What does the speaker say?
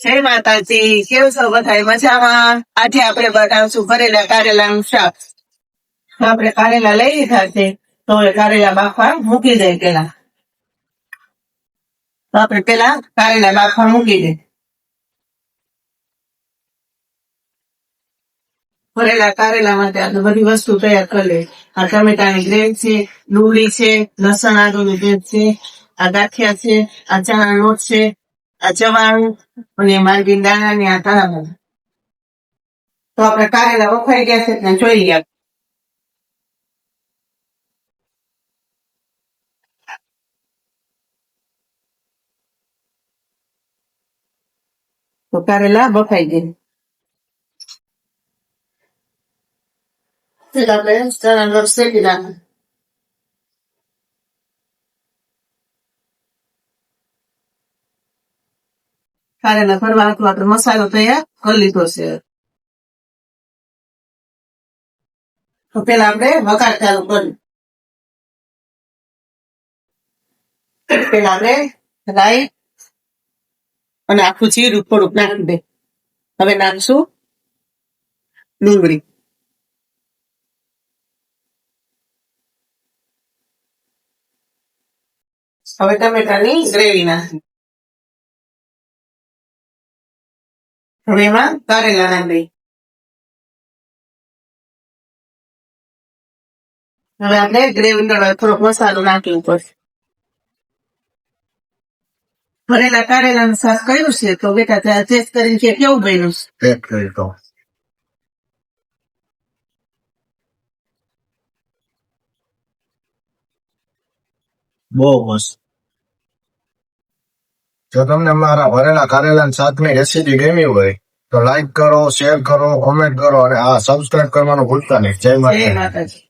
જય માતાજી, કેવું છો બધા મજામાં? આજે આપણે બનાવશું ભરેલા કારેલાનું શાક. તો આપણે કારેલા લઈ લીધા છે, તો હવે કારેલા બાફવા મૂકી દઈએ પેલા. તો આપણે પેલા કારેલા બાફવા મૂકી દઈએ. ભરેલા કારેલા માટે આપણે બધી વસ્તુ તૈયાર કરી લઈએ. આ ટમેટાની ગ્રેવી છે, ડુંગળી છે, લસણ આદુની પેસ્ટ છે, આ ગાંઠિયા છે, આ ચણાનો લોટ છે, આ ચવાણું અને માર્ગીન દાણાની આ ધાણા. તો આપણે કારેલા વફાઈ ગયા છે ને જોઈ લઈએ. તો કારેલા બફાઈ ગયા. આપણે ચણાનો લોટ શેકી નાખો. કારેલા ભરવા હતો આપણે મસાલો તૈયાર કરી લીધો છે. તો પેલા આપણે વઘાર ચાલુ કરીએ. પેલા આપણે રાઈ અને આખું જીરું થોડુંક નાખી દે. હવે નાખશું ડુંગળી. હવે ટમેટાની ગ્રેવી નાખી. હવે એમાં કારેલા નાખી દઈએ. હવે આપણે ગ્રેવી અંદર થોડોક મસાલો નાખી ઉપર. ભરેલા કારેલાનું શાક કર્યું છે, તો બેટા ત્યાં ટેસ્ટ કરીને કે કેવું બન્યું છે? પેક કરી તો બહુ મસ્ત. જો તમને મારા ભરેલા કારેલા શાકની રેસીપી ગમી હોય તો લાઈક કરો, શેર કરો, કોમેન્ટ કરો અને આ સબસ્ક્રાઇબ કરવાનું ભૂલતા નહીં. જય જય માતા. માતાજી.